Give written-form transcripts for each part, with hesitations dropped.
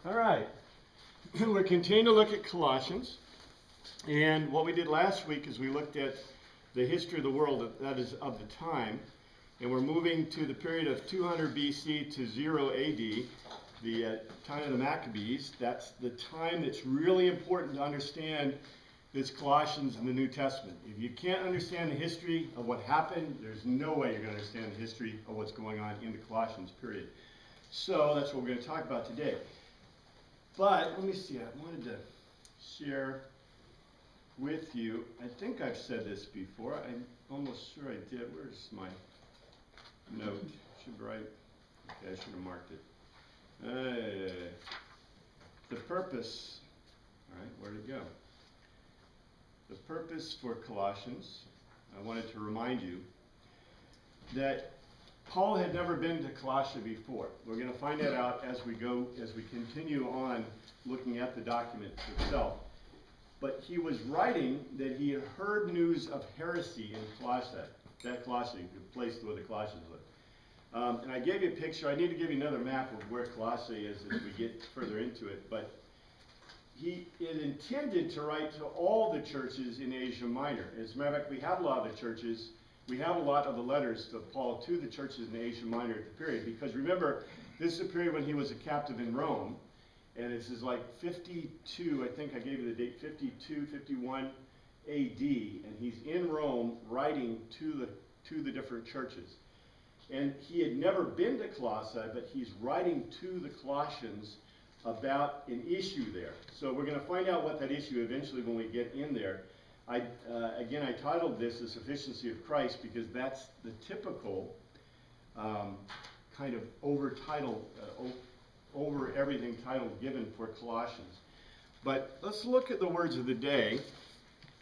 All right. We're continuing to look at Colossians. And what we did last week is we looked at the history of the world, that is, of the time. And we're moving to the period of 200 BC to 0 AD, the time of the Maccabees. That's the time that's really important to understand this Colossians in the New Testament. If you can't understand the history of what happened, there's no way you're going to understand the history of what's going on in the Colossians period. So that's what we're going to talk about today. But let me see, I wanted to share with you, I think I've said this before, I'm almost sure I did. Where's my note? Should write, okay, I should have marked it. The purpose, all right, where'd it go? The purpose for Colossians, I wanted to remind you that Paul had never been to Colossae before. We're going to find that out as we continue on looking at the document itself. But he was writing that he had heard news of heresy in Colossae, the place where the Colossians lived. And I gave you a picture. I need to give you another map of where Colossae is as we get further into it. But he intended to write to all the churches in Asia Minor. As a matter of fact, we have a lot of the churches. We have a lot of the letters of Paul to the churches in Asia Minor at the period. Because remember, this is a period when he was a captive in Rome. And this is like 52, I think I gave you the date, 52, 51 AD. And he's in Rome writing to the different churches. And he had never been to Colossae, but he's writing to the Colossians about an issue there. So we're going to find out what that issue eventually when we get in there. Again, I titled this The Sufficiency of Christ because that's the typical kind of over everything title given for Colossians. But let's look at the words of the day.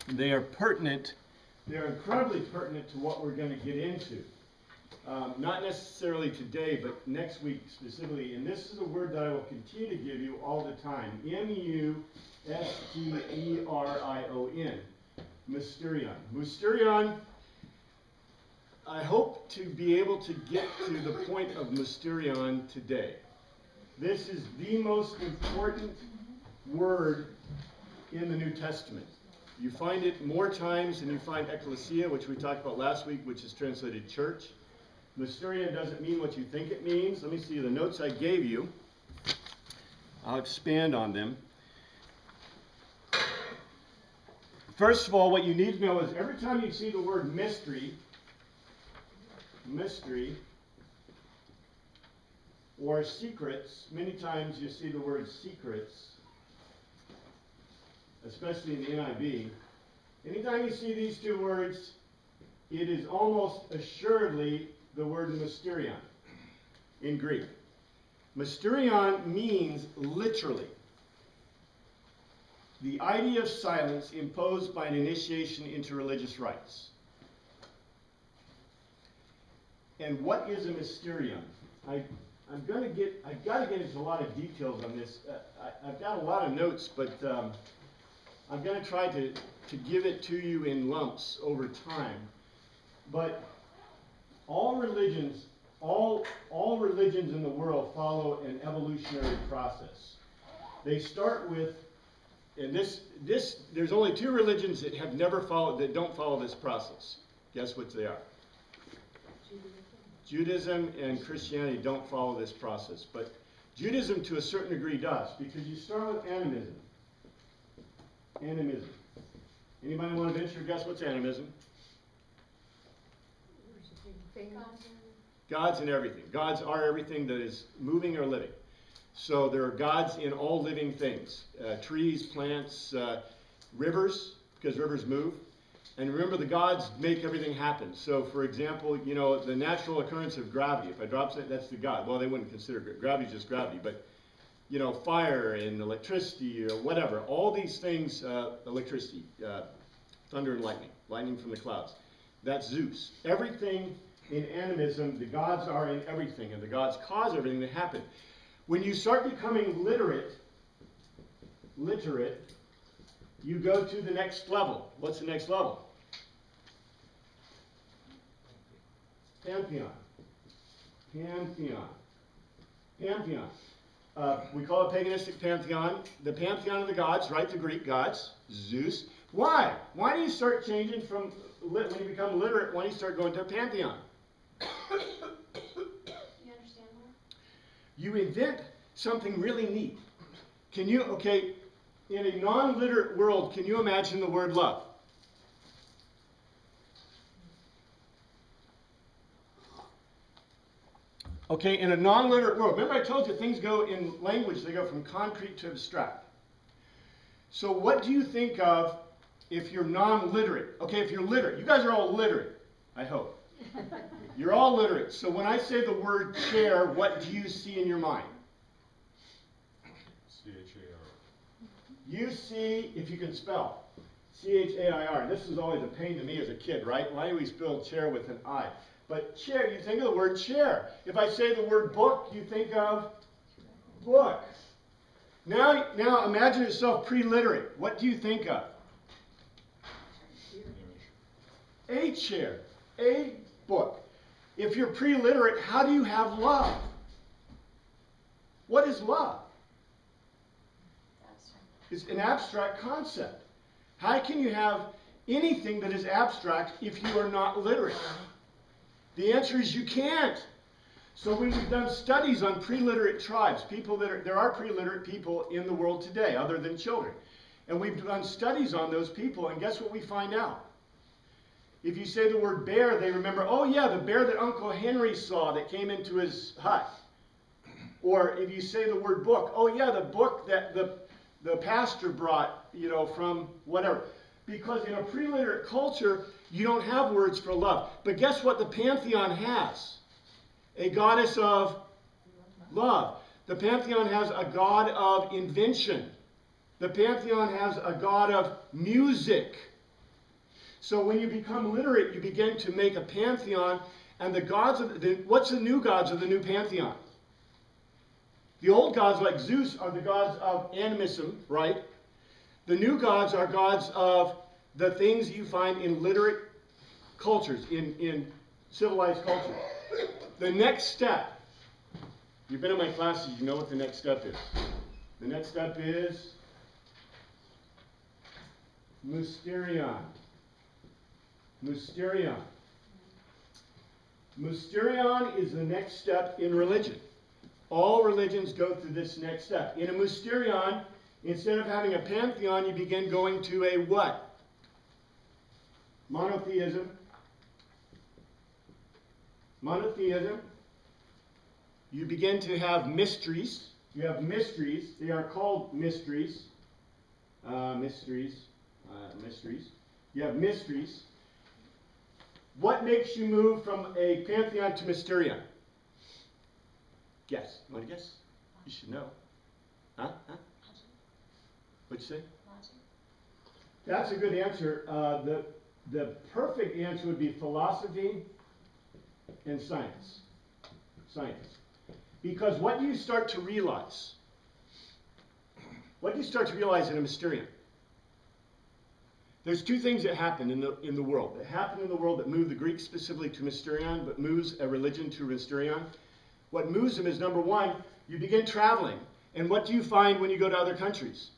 They are pertinent. They're incredibly pertinent to what we're going to get into. Not necessarily today, but next week specifically. And this is a word that I will continue to give you all the time. M-U-S-T-E-R-I-O-N. Mysterion. Mysterion, I hope to be able to get to the point of Mysterion today. This is the most important word in the New Testament. You find it more times than you find ecclesia, which we talked about last week, which is translated church. Mysterion doesn't mean what you think it means. Let me see the notes I gave you. I'll expand on them. First of all, what you need to know is every time you see the word mystery, or secrets, many times you see the word secrets, especially in the NIV. Anytime you see these two words, it is almost assuredly the word mysterion in Greek. Mysterion means literally the idea of silence imposed by an initiation into religious rites. And what is a mysterion? I've got to get into a lot of details on this. I've got a lot of notes, but I'm going to try to give it to you in lumps over time. But all religions in the world follow an evolutionary process. They start with, and there's only two religions that don't follow this process. Guess which they are? Judaism and Christianity don't follow this process, but Judaism to a certain degree does, because you start with animism. Animism. Anybody want to venture a guess what's animism? Gods in everything. Gods are everything that is moving or living. So there are gods in all living things. Trees, plants, rivers, because rivers move. And remember, the gods make everything happen. So, for example, the natural occurrence of gravity. If I drop something, that's the god. Well, they wouldn't consider gravity just gravity, but, fire and electricity or whatever. All these things, electricity, thunder and lightning from the clouds. That's Zeus. Everything in animism, the gods are in everything, and the gods cause everything to happen. When you start becoming literate, you go to the next level. What's the next level? Pantheon. we call it paganistic pantheon, the pantheon of the gods, right? The Greek gods, Zeus. Why? Why do you start changing from, when you become literate, why do you start going to a pantheon? You understand more? You invent something really neat. Can you, okay, in a non-literate world, can you imagine the word love? Okay, in a non-literate world, remember I told you things go in language, they go from concrete to abstract. So what do you think of if you're non-literate? Okay, if you're literate, you guys are all literate, I hope. You're all literate. So when I say the word chair, what do you see in your mind? C-H-A-R. You see, if you can spell, C-H-A-I-R. This is always a pain to me as a kid, right? Why do we spell chair with an I? But chair, you think of the word chair. If I say the word book, you think of book. Now imagine yourself pre-literate. What do you think of? A chair, a book. If you're pre-literate, how do you have love? What is love? It's an abstract concept. How can you have anything that is abstract if you are not literate? The answer is you can't. So when we've done studies on pre-literate tribes, people that are, there are pre-literate people in the world today, other than children. And we've done studies on those people, and guess what we find out? If you say the word bear, they remember, oh yeah, the bear that Uncle Henry saw that came into his hut. Or if you say the word book, oh yeah, the book that the pastor brought, you know, from whatever. Because in a pre-literate culture, you don't have words for love. But guess what the pantheon has? A goddess of love. The pantheon has a god of invention. The pantheon has a god of music. So when you become literate, you begin to make a pantheon. And the gods of what's the new gods of the new pantheon? The old gods like Zeus are the gods of animism, right? The new gods are gods of the things you find in literate cultures, in civilized cultures. The next step, you've been in my classes, you know what the next step is. The next step is Mysterion. Mysterion. Mysterion is the next step in religion. All religions go through this next step. In a Mysterion, instead of having a pantheon, you begin going to a what? Monotheism. Monotheism. You begin to have mysteries. You have mysteries. They are called mysteries. Mysteries. You have mysteries. What makes you move from a pantheon to Mysterion? Guess. You want to guess? You should know. Huh? What'd you say? That's a good answer. The perfect answer would be philosophy and science. Science. Because what do you start to realize? What do you start to realize in a Mysterion? There's two things that happen in the world. That happen in the world that move the Greeks specifically to Mysterion, but moves a religion to Mysterion. What moves them is, number one, you begin traveling. And what do you find when you go to other countries?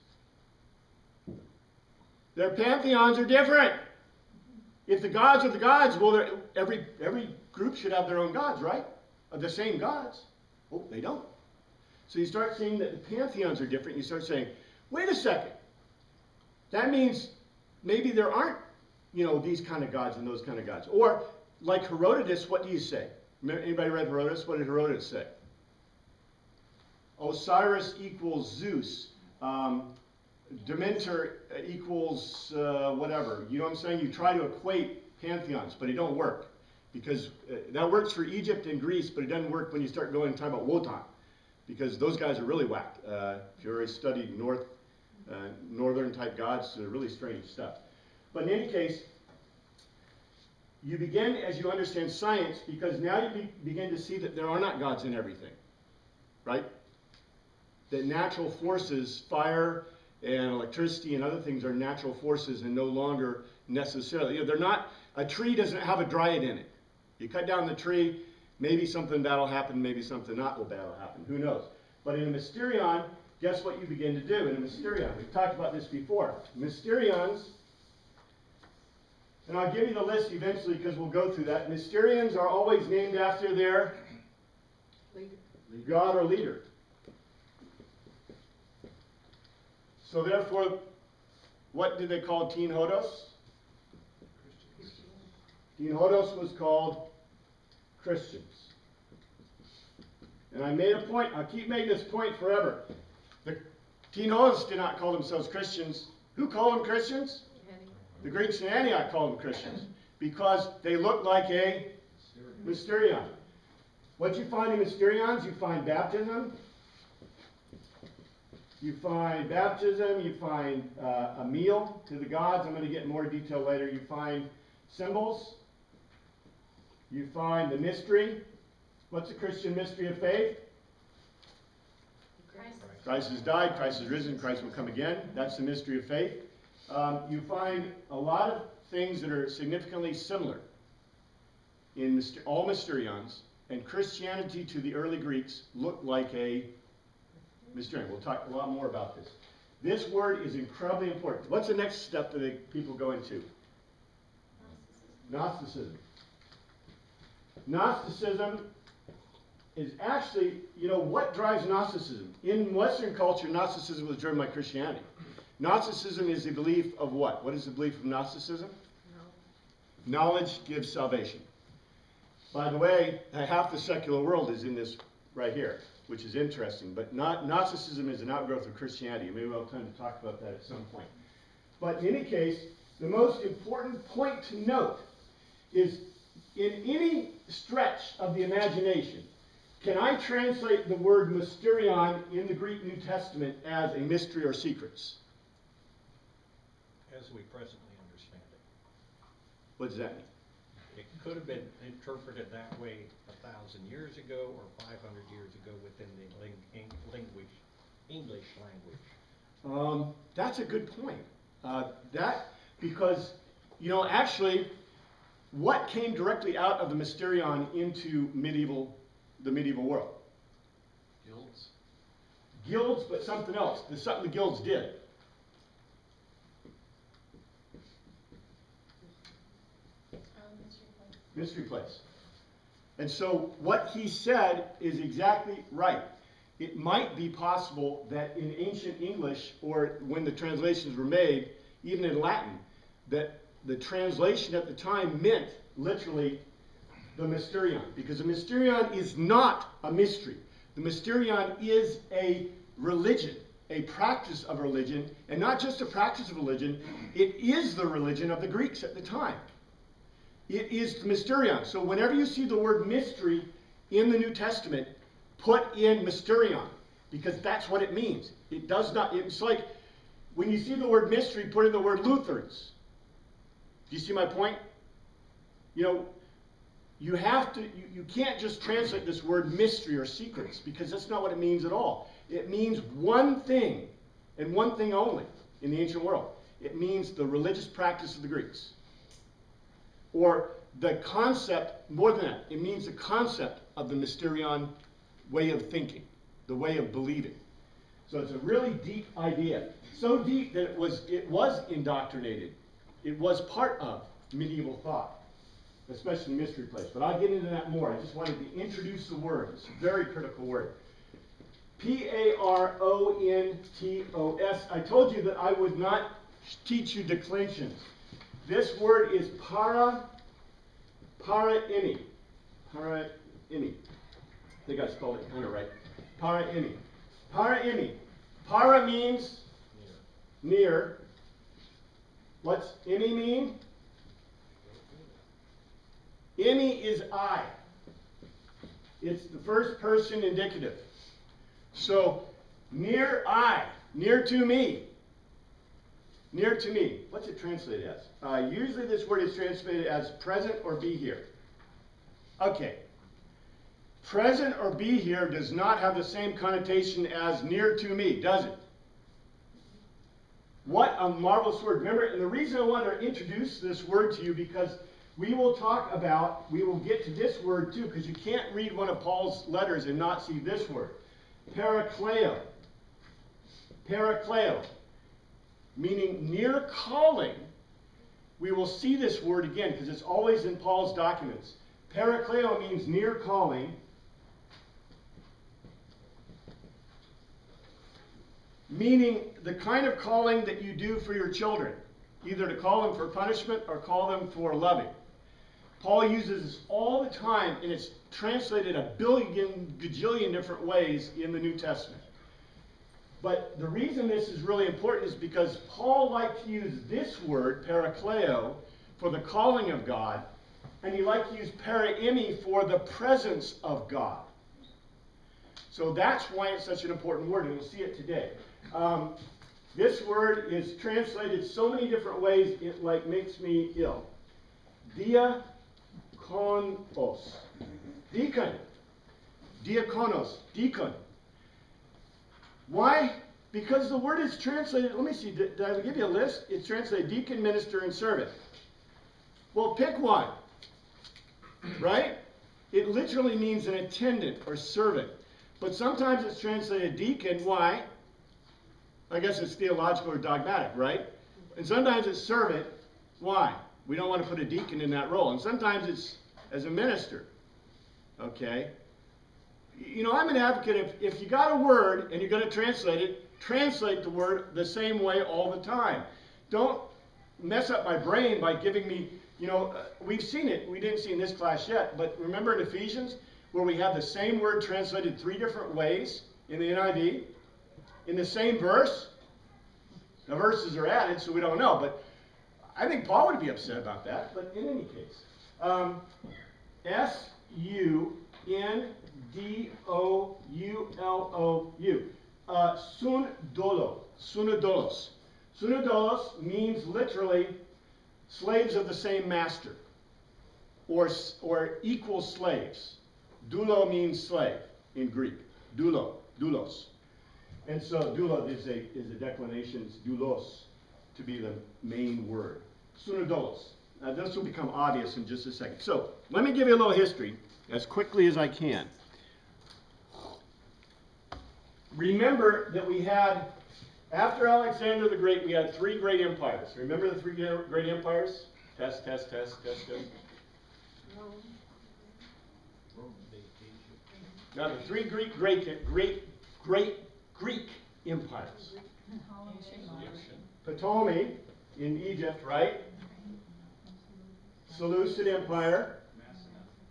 Their pantheons are different. If the gods are the gods, well, every group should have their own gods, right? Of the same gods. Oh, they don't. So you start seeing that the pantheons are different. You start saying, wait a second. That means maybe there aren't, you know, these kind of gods and those kind of gods. Or, like Herodotus, what do you say? Anybody read Herodotus? What did Herodotus say? Osiris equals Zeus. Demeter equals whatever. You know what I'm saying? You try to equate pantheons, but it don't work. Because that works for Egypt and Greece, but it doesn't work when you start going and talking about Wotan. Because those guys are really whack. If you already studied northern type gods, they're really strange stuff. But in any case, you begin as you understand science, because now you begin to see that there are not gods in everything. Right? That natural forces, fire and electricity and other things, are natural forces and no longer necessarily. You know, they're not, a tree doesn't have a dryad in it. You cut down the tree, maybe something bad will happen, maybe something not bad will happen. Who knows? But in a mysterion, guess what you begin to do in a mysterion? We've talked about this before. Mysterions, and I'll give you the list eventually because we'll go through that. Mysterions are always named after their god or leader. So therefore, what did they call Teen Hodos? Teen Hodos was called Christians. And I made a point, I'll keep making this point forever. The Teen Hodos did not call themselves Christians. Who called them Christians? The Greeks in Antioch called them Christians because they looked like a mysterion. What you find in mysterions, you find baptism. You find baptism, you find a meal to the gods. I'm going to get in more detail later. You find symbols. You find the mystery. What's the Christian mystery of faith? Christ has died, Christ has risen, Christ will come again. That's the mystery of faith. You find a lot of things that are significantly similar in all mysterions, and Christianity to the early Greeks looked like a mysterion. We'll talk a lot more about this. This word is incredibly important. What's the next step that people go into? Gnosticism. Gnosticism is actually, what drives Gnosticism? In Western culture, Gnosticism was driven by Christianity. Gnosticism is the belief of what? What is the belief of Gnosticism? No. Knowledge gives salvation. By the way, half the secular world is in this right here, which is interesting. But Gnosticism is an outgrowth of Christianity. Maybe we'll have time to talk about that at some point. But in any case, the most important point to note is in any stretch of the imagination, can I translate the word mysterion in the Greek New Testament as a mystery or secrets? As we presently understand it. What does that mean? It could have been interpreted that way 1,000 years ago or 500 years ago within the English language. That's a good point. Because, actually, what came directly out of the mysterion into the medieval world? Guilds. Guilds, but something else. There's something the guilds did. Mystery place. And so what he said is exactly right. It might be possible that in ancient English, or when the translations were made, even in Latin, that the translation at the time meant literally the mysterion. Because the mysterion is not a mystery. The mysterion is a religion, a practice of religion, and not just a practice of religion, it is the religion of the Greeks at the time. It is the mysterion. So whenever you see the word mystery in the New Testament, put in mysterion, because that's what it means. It does not, it's like when you see the word mystery, put in the word Lutherans. Do you see my point? You have to, you can't just translate this word mystery or secrets, because that's not what it means at all. It means one thing, and one thing only, in the ancient world. It means the religious practice of the Greeks. Or the concept, more than that, it means the concept of the mysterion way of thinking, the way of believing. So it's a really deep idea. So deep that it was indoctrinated. It was part of medieval thought, especially mystery place. But I'll get into that more. I just wanted to introduce the word. It's a very critical word. P-A-R-O-N-T-O-S. I told you that I would not teach you declensions. This word is paraimi. Paraimi. I think I spelled it kind of right. Paraimi. Paraimi. Para means near. What's imi mean? Imi is I. It's the first person indicative. So, near I. Near to me. Near to me. What's it translated as? Usually this word is translated as present or be here. Okay. Present or be here does not have the same connotation as near to me, does it? What a marvelous word. Remember, and the reason I want to introduce this word to you, because we will get to this word too, because you can't read one of Paul's letters and not see this word. Parakleo. Parakleo. Meaning near calling. We will see this word again because it's always in Paul's documents. Parakleo means near calling. Meaning the kind of calling that you do for your children. Either to call them for punishment or call them for loving. Paul uses this all the time, and it's translated a billion, gajillion different ways in the New Testament. But the reason this is really important is because Paul liked to use this word, parakleo, for the calling of God, and he liked to use paraimi for the presence of God. So that's why it's such an important word, and we'll see it today. This word is translated so many different ways, it like makes me ill. Diakonos. Deacon. Diakonos. Deacon. Why? Because the word is translated, let me see, did I give you a list? It's translated deacon, minister, and servant. Well, pick one. Right? It literally means an attendant or servant. But sometimes it's translated deacon. Why? I guess it's theological or dogmatic, right? And sometimes it's servant. Why? We don't want to put a deacon in that role. And sometimes it's as a minister. Okay? You know, I'm an advocate. If you got a word and you're going to translate it, translate the word the same way all the time. Don't mess up my brain by giving me, you know, we've seen it. We didn't see it in this class yet. But remember in Ephesians where we have the same word translated 3 different ways in the NIV? In the same verse? The verses are added, so we don't know. But I think Paul would be upset about that. But in any case, S-U-N-D-O-U-L-O-U. Sundolos. Sunadolos. Sunadolos means literally slaves of the same master, or equal slaves. Doulo means slave in Greek. Doulo, doulos. And so doulo is a declination, it's doulos, to be the main word. Sunadolos. Now this will become obvious in just a second. So let me give you a little history as quickly as I can. Remember that we had, after Alexander the Great, we had 3 great empires. Remember the 3 great empires? Test, test, test, test, test. Now the 3 great Greek empires. Ptolemy in Egypt, right? Seleucid Empire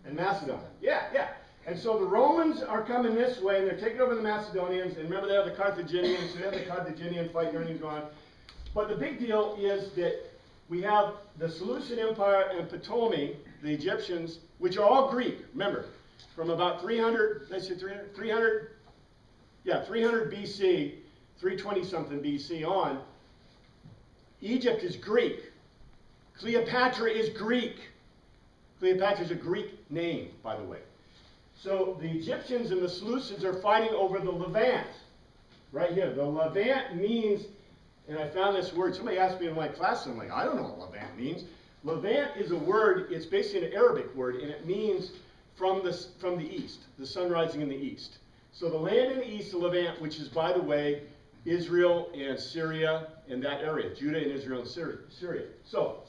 and Macedon. Yeah. And so the Romans are coming this way, and they're taking over the Macedonians. And remember, they have the Carthaginians, so they have the Carthaginian fight and everything's going on. But the big deal is that we have the Seleucid Empire and Ptolemy, the Egyptians, which are all Greek. Remember, from about 300 BC, 320-something BC on, Egypt is Greek. Cleopatra is Greek. Cleopatra is a Greek name, by the way. So the Egyptians and the Seleucids are fighting over the Levant. Right here. The Levant means, and I found this word, somebody asked me in my class, and I'm like, I don't know what Levant means. Levant is a word, it's basically an Arabic word, and it means from the east, the sun rising in the east. So the land in the east, the Levant, which is, by the way, Israel and Syria and that area, Judah and Israel and Syria. So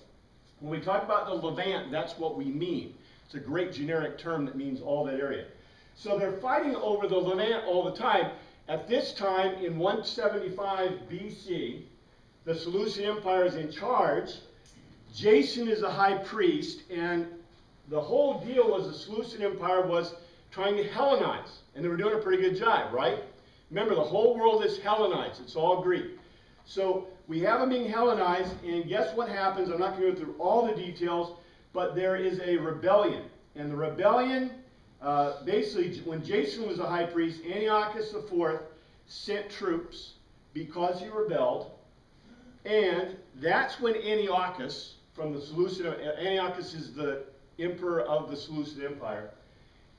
when we talk about the Levant, that's what we mean. It's a great generic term that means all that area. So they're fighting over the Levant all the time. At this time, in 175 BC, the Seleucid Empire is in charge. Jason is the high priest, and the whole deal was the Seleucid Empire was trying to Hellenize. And they were doing a pretty good job, right? Remember, the whole world is Hellenized. It's all Greek. So we have them being Hellenized, and guess what happens? I'm not going to go through all the details, but there is a rebellion. And the rebellion, basically, when Jason was the high priest, Antiochus IV sent troops because he rebelled. And that's when Antiochus, from the Seleucid, Antiochus is the emperor of the Seleucid Empire.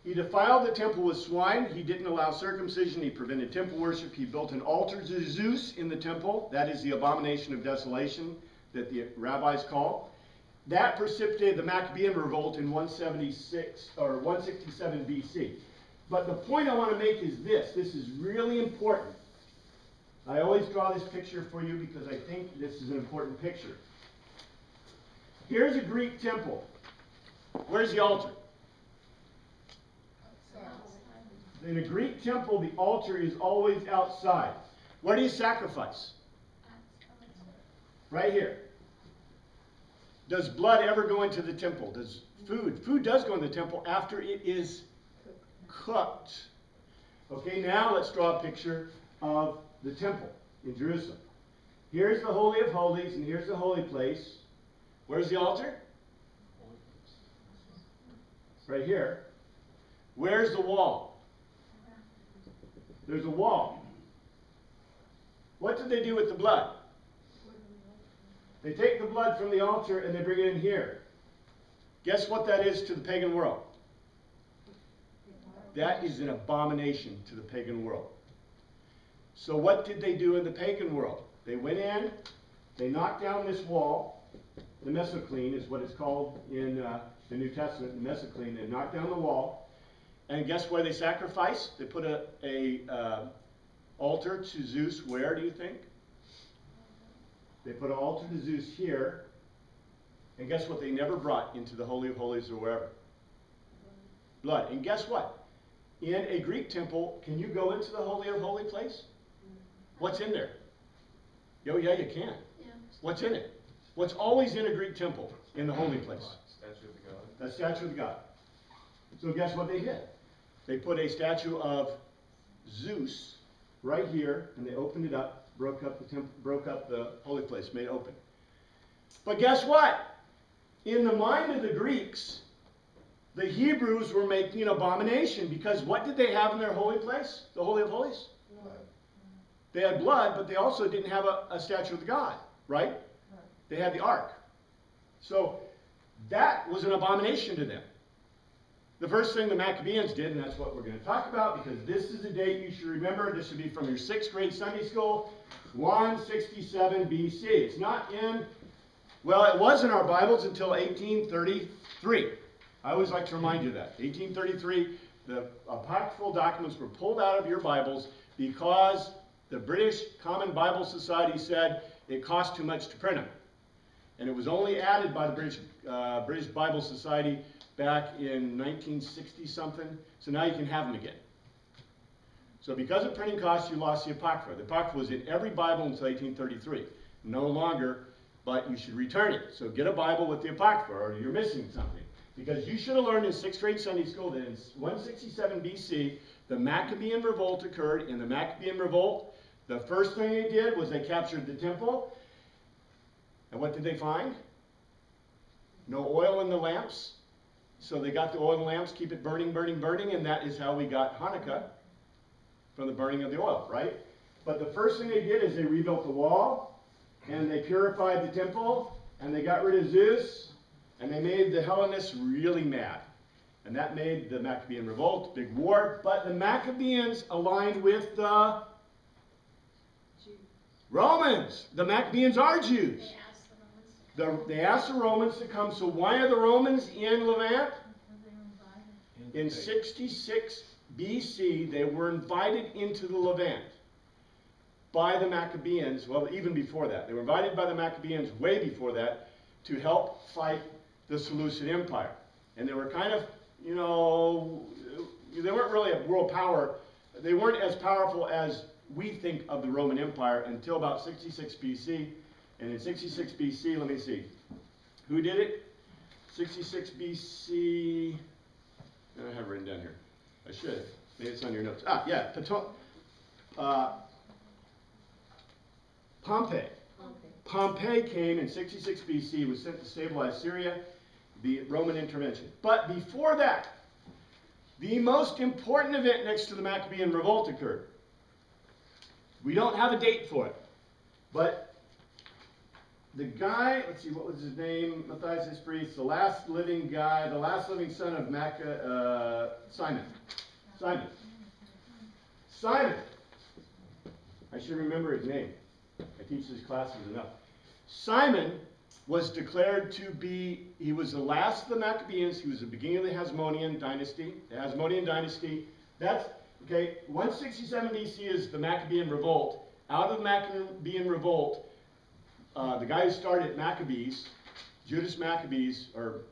He defiled the temple with swine. He didn't allow circumcision. He prevented temple worship. He built an altar to Zeus in the temple. That is the abomination of desolation that the rabbis call. That precipitated the Maccabean revolt in 176 or 167 BC. But the point I want to make is this. This is really important. I always draw this picture for you because I think this is an important picture. Here's a Greek temple. Where's the altar? In a Greek temple, the altar is always outside. Where do you sacrifice? Right here. Does blood ever go into the temple? Does food? Food does go in the temple after it is cooked. Okay, now let's draw a picture of the temple in Jerusalem. Here's the Holy of Holies, and here's the holy place. Where's the altar? Right here. Where's the wall? There's a wall. What did they do with the blood? They take the blood from the altar and they bring it in here. Guess what that is to the pagan world? That is an abomination to the pagan world. So what did they do in the pagan world? They went in, they knocked down this wall. The mesocline is what it's called in the New Testament, the mesocline. They knocked down the wall. And guess where they sacrificed? They put a altar to Zeus. Where do you think? They put an altar to Zeus here. And guess what they never brought into the Holy of Holies or wherever? Blood. And guess what? In a Greek temple, can you go into the Holy of Holy place? What's in there? Oh, yeah, you can. Yeah. What's in it? What's always in a Greek temple in the holy place? Statue of the god. That statue of God. So guess what they did? They put a statue of Zeus right here, and they opened it up, broke up the holy place, made it open. But guess what? In the mind of the Greeks, the Hebrews were making an abomination because what did they have in their holy place? The Holy of Holies? Blood. They had blood, but they also didn't have a statue of the God, right? They had the ark. So that was an abomination to them. The first thing the Maccabees did, and that's what we're going to talk about, because this is a date you should remember. This would be from your 6th grade Sunday school, 167 BC. It's not in, well, it was in our Bibles until 1833. I always like to remind you that. 1833, the apocryphal documents were pulled out of your Bibles because the British Common Bible Society said it cost too much to print them. And it was only added by the British Bible Society back in 1960-something. So now you can have them again. So because of printing costs, you lost the Apocrypha. The Apocrypha was in every Bible until 1833. No longer, but you should return it. So get a Bible with the Apocrypha, or you're missing something. Because you should have learned in 6th grade Sunday school that in 167 BC, the Maccabean revolt occurred. In the Maccabean revolt, the first thing they did was they captured the temple. And what did they find? No oil in the lamps. So they got the oil in the lamps, keep it burning, burning, burning, and that is how we got Hanukkah, from the burning of the oil, right? But the first thing they did is they rebuilt the wall, and they purified the temple, and they got rid of Zeus, and they made the Hellenists really mad. And that made the Maccabean revolt, big war. But the Maccabeans aligned with the Romans. The Maccabeans are Jews. They asked the Romans to come. So why are the Romans in Levant? In 66 BC, they were invited into the Levant by the Maccabeans. Well, even before that. They were invited by the Maccabeans way before that to help fight the Seleucid Empire. And they were kind of, you know, they weren't really a world power. They weren't as powerful as we think of the Roman Empire until about 66 BC. And in 66 BC, let me see. Who did it? 66 BC. I have it written down here. I should. Maybe it's on your notes. Ah, yeah. Pompey. Pompey came in 66 BC, was sent to stabilize Syria, the Roman intervention. But before that, the most important event next to the Maccabean revolt occurred. We don't have a date for it. But the guy, let's see, what was his name? Matthias his priest, the last living guy, the last living son of Simon. Simon. I should remember his name. I teach these classes enough. Simon was declared to be, he was the last of the Maccabeans. He was the beginning of the Hasmonean dynasty. The Hasmonean dynasty That's, okay, 167 BC is the Maccabean revolt. Out of the Maccabean revolt, the guy who started Maccabees, Judas Maccabees, or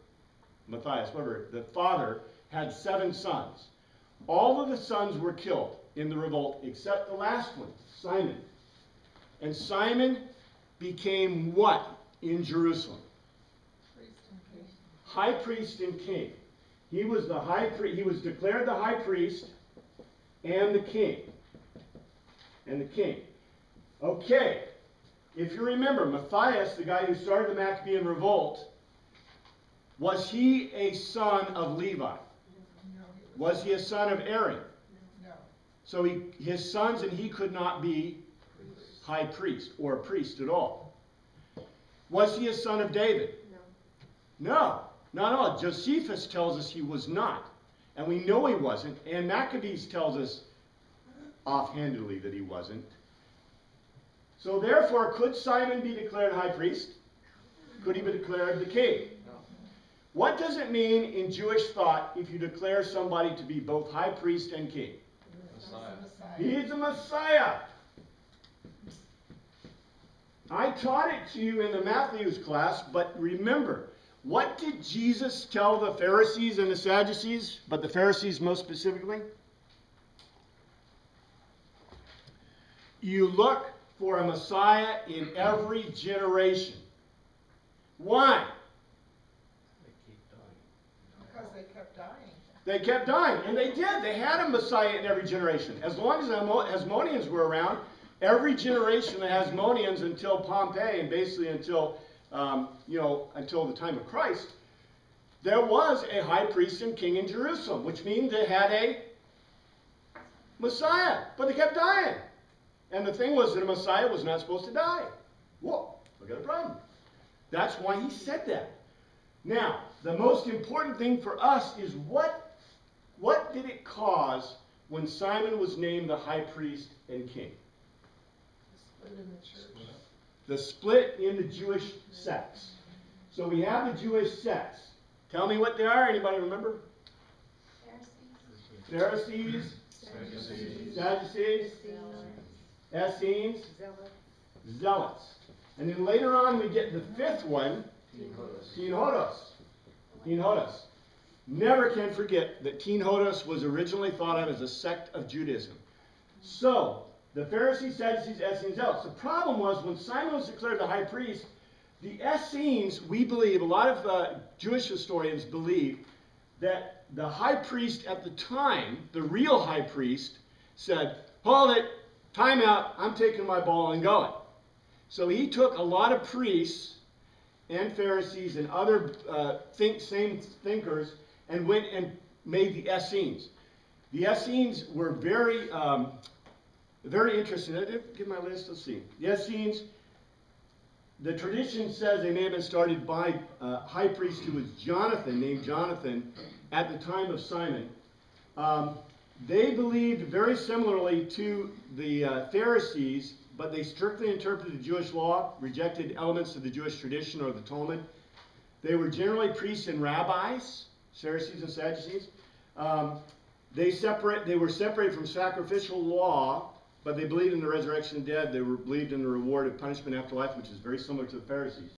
Matthias, whatever, the father had 7 sons. All of the sons were killed in the revolt except the last one, Simon. And Simon became what in Jerusalem? High priest and king. He was the high priest. He was declared the high priest and the king. And the king. Okay. If you remember, Matthias, the guy who started the Maccabean revolt, was he a son of Levi? Was he a son of Aaron? No. So his sons and he could not be high priest or a priest at all. Was he a son of David? No, not at all. Josephus tells us he was not. And we know he wasn't. And Maccabees tells us offhandedly that he wasn't. So therefore, could Simon be declared high priest? Could he be declared the king? No. What does it mean in Jewish thought if you declare somebody to be both high priest and king? Messiah. He's a Messiah. I taught it to you in the Matthews class, but remember, what did Jesus tell the Pharisees and the Sadducees, but the Pharisees most specifically? You look for a Messiah in every generation. Why? They keep dying. Because they kept dying. They kept dying, and they did. They had a Messiah in every generation. As long as the Hasmoneans were around, every generation of Hasmoneans until Pompey, and basically until until the time of Christ, there was a high priest and king in Jerusalem, which means they had a Messiah, but they kept dying. And the thing was that a Messiah was not supposed to die. Whoa, we got a problem. That's why he said that. Now, the most important thing for us is what did it cause when Simon was named the high priest and king? The split in the church. The split in the Jewish sects. So we have the Jewish sects. Tell me what they are. Anybody remember? Pharisees. Pharisees, Sadducees, Essenes, Zealots. And then later on we get the 5th one, Teen Hodos. Never can forget that Teen Hodos was originally thought of as a sect of Judaism. So, the Pharisees, Sadducees, Essenes, Zealots. The problem was when Simon was declared the high priest, the Essenes, we believe, a lot of Jewish historians believe, that the high priest at the time, the real high priest, said, hold it, time out, I'm taking my ball and going. So he took a lot of priests and Pharisees and other same thinkers and went and made the Essenes. The Essenes were very interesting. I didn't give my list, let's see. The Essenes, the tradition says they may have been started by a high priest who was named Jonathan, at the time of Simon. They believed very similarly to the Pharisees, but they strictly interpreted the Jewish law, rejected elements of the Jewish tradition or the Talmud. They were generally priests and rabbis, Pharisees and Sadducees. They were separated from sacrificial law, but they believed in the resurrection of the dead. They believed in the reward of punishment after life, which is very similar to the Pharisees.